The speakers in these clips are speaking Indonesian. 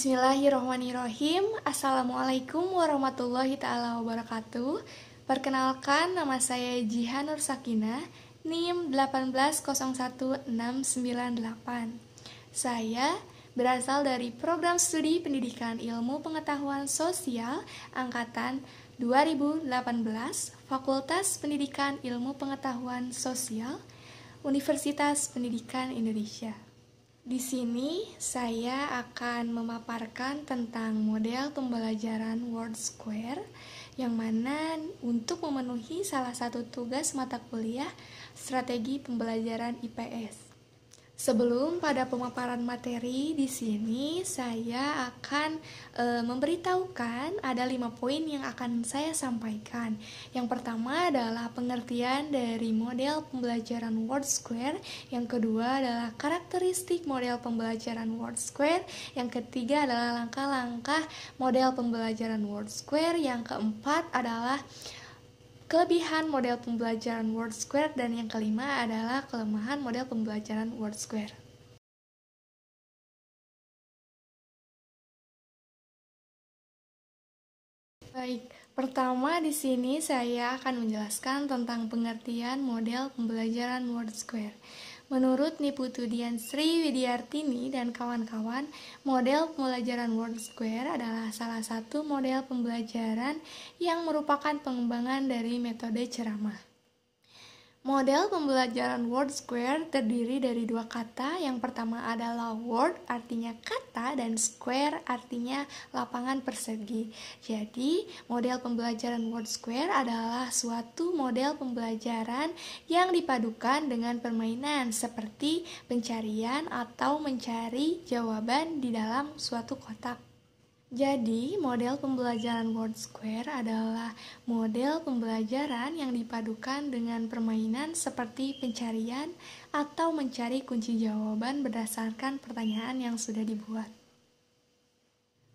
Bismillahirrahmanirrahim. Assalamualaikum warahmatullahi ta'ala wabarakatuh. Perkenalkan, nama saya Jihan Nur Sakinah, NIM 1801698. Saya berasal dari Program Studi Pendidikan Ilmu Pengetahuan Sosial Angkatan 2018, Fakultas Pendidikan Ilmu Pengetahuan Sosial, Universitas Pendidikan Indonesia. Di sini saya akan memaparkan tentang model pembelajaran WorldSquare yang mana untuk memenuhi salah satu tugas mata kuliah strategi pembelajaran IPS. Sebelum pada pemaparan materi di sini saya akan memberitahukan ada 5 poin yang akan saya sampaikan. Yang pertama adalah pengertian dari model pembelajaran WorldSquare, yang kedua adalah karakteristik model pembelajaran WorldSquare, yang ketiga adalah langkah-langkah model pembelajaran WorldSquare, yang keempat adalah kelebihan model pembelajaran WorldSquare, dan yang kelima adalah kelemahan model pembelajaran WorldSquare. Baik, pertama di sini saya akan menjelaskan tentang pengertian model pembelajaran WorldSquare. Menurut Niputudian Sri Widiartini dan kawan-kawan, model pembelajaran WorldSquare adalah salah satu model pembelajaran yang merupakan pengembangan dari metode ceramah. Model pembelajaran WorldSquare terdiri dari 2 kata. Yang pertama adalah word, artinya kata, dan square, artinya lapangan persegi. Jadi, model pembelajaran WorldSquare adalah suatu model pembelajaran yang dipadukan dengan permainan seperti pencarian atau mencari jawaban di dalam suatu kotak. Jadi, model pembelajaran WorldSquare adalah model pembelajaran yang dipadukan dengan permainan seperti pencarian atau mencari kunci jawaban berdasarkan pertanyaan yang sudah dibuat.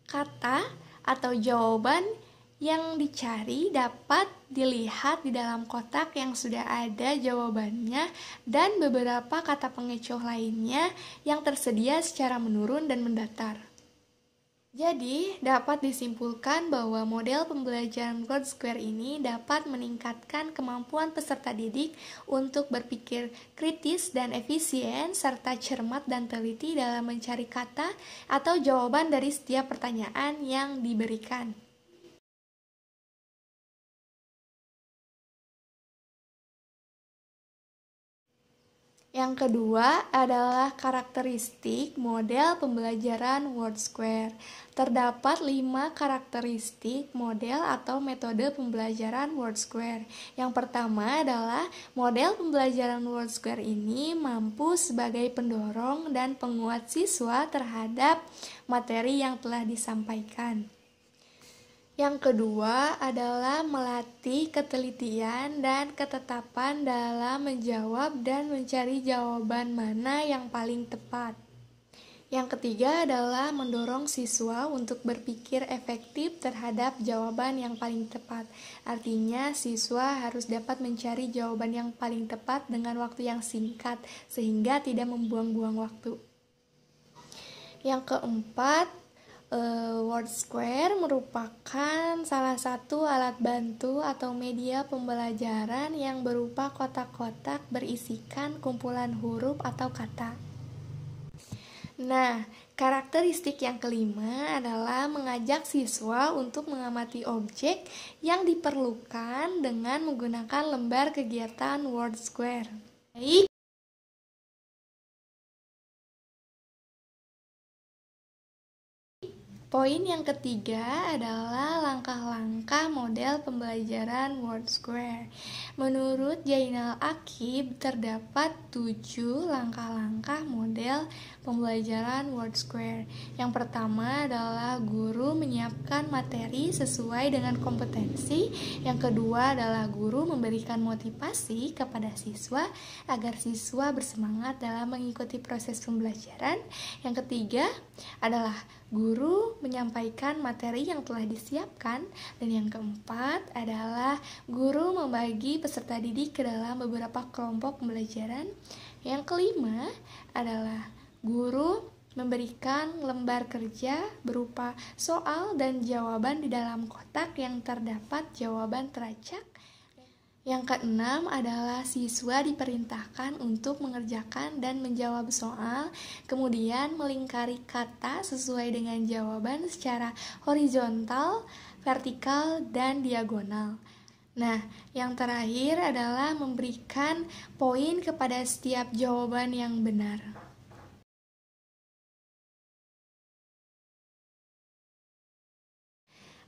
Kata atau jawaban yang dicari dapat dilihat di dalam kotak yang sudah ada jawabannya dan beberapa kata pengecoh lainnya yang tersedia secara menurun dan mendatar. Jadi, dapat disimpulkan bahwa model pembelajaran WorldSquare ini dapat meningkatkan kemampuan peserta didik untuk berpikir kritis dan efisien, serta cermat dan teliti dalam mencari kata atau jawaban dari setiap pertanyaan yang diberikan. Yang kedua adalah karakteristik model pembelajaran WorldSquare. Terdapat 5 karakteristik model atau metode pembelajaran WorldSquare. Yang pertama adalah model pembelajaran WorldSquare ini mampu sebagai pendorong dan penguat siswa terhadap materi yang telah disampaikan. Yang kedua adalah melatih ketelitian dan ketetapan dalam menjawab dan mencari jawaban mana yang paling tepat. Yang ketiga adalah mendorong siswa untuk berpikir efektif terhadap jawaban yang paling tepat. Artinya, siswa harus dapat mencari jawaban yang paling tepat dengan waktu yang singkat, sehingga tidak membuang-buang waktu. Yang keempat, WorldSquare merupakan salah satu alat bantu atau media pembelajaran yang berupa kotak-kotak berisikan kumpulan huruf atau kata. Nah, karakteristik yang kelima adalah mengajak siswa untuk mengamati objek yang diperlukan dengan menggunakan lembar kegiatan WorldSquare. Baik. Poin yang ketiga adalah langkah-langkah model pembelajaran WorldSquare. Menurut Jainal Akib, terdapat 7 langkah-langkah model pembelajaran WorldSquare. Yang pertama adalah guru menyiapkan materi sesuai dengan kompetensi. Yang kedua adalah guru memberikan motivasi kepada siswa agar siswa bersemangat dalam mengikuti proses pembelajaran. Yang ketiga adalah guru menyampaikan materi yang telah disiapkan, dan yang keempat adalah guru membagi peserta didik ke dalam beberapa kelompok pembelajaran. Yang kelima adalah guru memberikan lembar kerja berupa soal dan jawaban di dalam kotak yang terdapat jawaban teracak. Yang keenam adalah siswa diperintahkan untuk mengerjakan dan menjawab soal, kemudian melingkari kata sesuai dengan jawaban secara horizontal, vertikal, dan diagonal. Nah, yang terakhir adalah memberikan poin kepada setiap jawaban yang benar.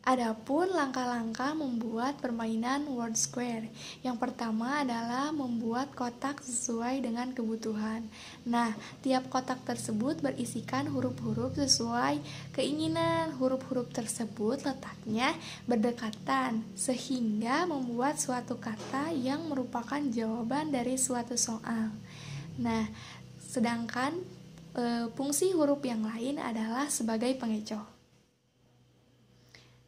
Adapun langkah-langkah membuat permainan word square. Yang pertama adalah membuat kotak sesuai dengan kebutuhan. Nah, tiap kotak tersebut berisikan huruf-huruf sesuai keinginan. Huruf-huruf tersebut letaknya berdekatan, sehingga membuat suatu kata yang merupakan jawaban dari suatu soal. Nah, sedangkan fungsi huruf yang lain adalah sebagai pengecoh.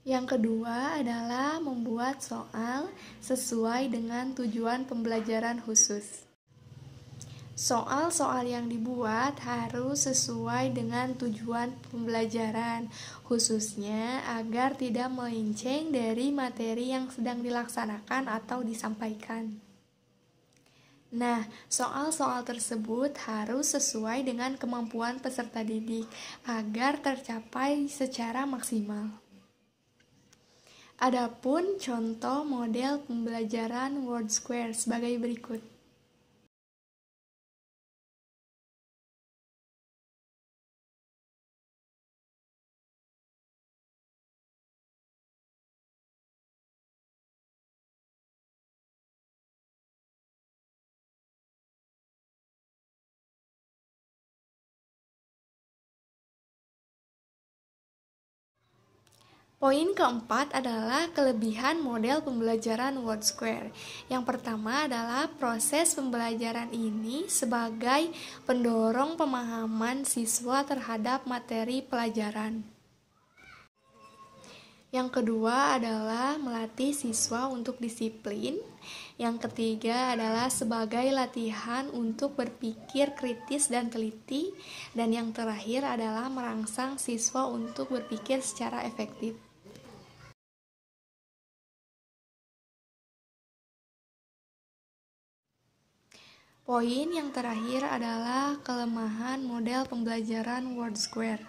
Yang kedua adalah membuat soal sesuai dengan tujuan pembelajaran khusus. Soal-soal yang dibuat harus sesuai dengan tujuan pembelajaran, khususnya agar tidak melenceng dari materi yang sedang dilaksanakan atau disampaikan. Nah, soal-soal tersebut harus sesuai dengan kemampuan peserta didik agar tercapai secara maksimal. Adapun contoh model pembelajaran word square sebagai berikut. Poin keempat adalah kelebihan model pembelajaran word square. Yang pertama adalah proses pembelajaran ini sebagai pendorong pemahaman siswa terhadap materi pelajaran. Yang kedua adalah melatih siswa untuk disiplin. Yang ketiga adalah sebagai latihan untuk berpikir kritis dan teliti. Dan yang terakhir adalah merangsang siswa untuk berpikir secara efektif. Poin yang terakhir adalah kelemahan model pembelajaran word square.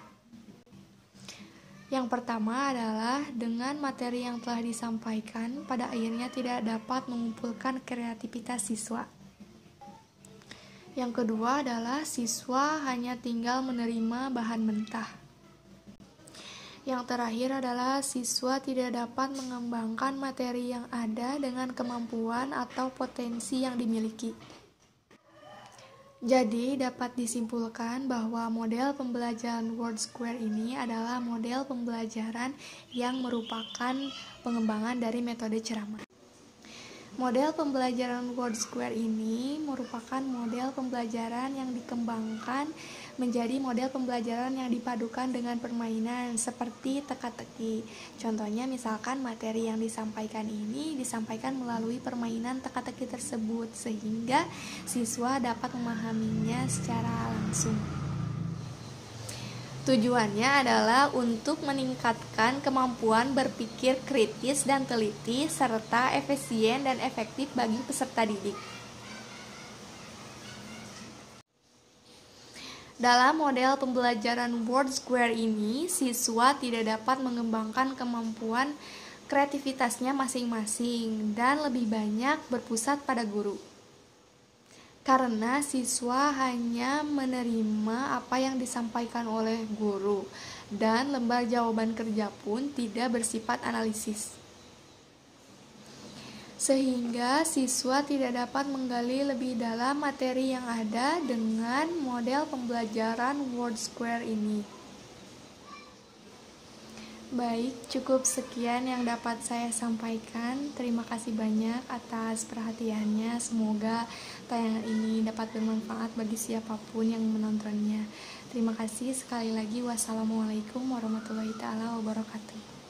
Yang pertama adalah dengan materi yang telah disampaikan, pada akhirnya tidak dapat mengumpulkan kreativitas siswa. Yang kedua adalah siswa hanya tinggal menerima bahan mentah. Yang terakhir adalah siswa tidak dapat mengembangkan materi yang ada dengan kemampuan atau potensi yang dimiliki. Jadi, dapat disimpulkan bahwa model pembelajaran word square ini adalah model pembelajaran yang merupakan pengembangan dari metode ceramah. Model pembelajaran word square ini merupakan model pembelajaran yang dikembangkan menjadi model pembelajaran yang dipadukan dengan permainan seperti teka-teki. Contohnya misalkan materi yang disampaikan ini disampaikan melalui permainan teka-teki tersebut sehingga siswa dapat memahaminya secara langsung. Tujuannya adalah untuk meningkatkan kemampuan berpikir kritis dan teliti serta efisien dan efektif bagi peserta didik. Dalam model pembelajaran word square ini, siswa tidak dapat mengembangkan kemampuan kreativitasnya masing-masing dan lebih banyak berpusat pada guru. Karena siswa hanya menerima apa yang disampaikan oleh guru dan lembar jawaban kerja pun tidak bersifat analisis. Sehingga siswa tidak dapat menggali lebih dalam materi yang ada dengan model pembelajaran word square ini. Baik, cukup sekian yang dapat saya sampaikan. Terima kasih banyak atas perhatiannya. Semoga tayangan ini dapat bermanfaat bagi siapapun yang menontonnya. Terima kasih sekali lagi. Wassalamualaikum warahmatullahi wabarakatuh.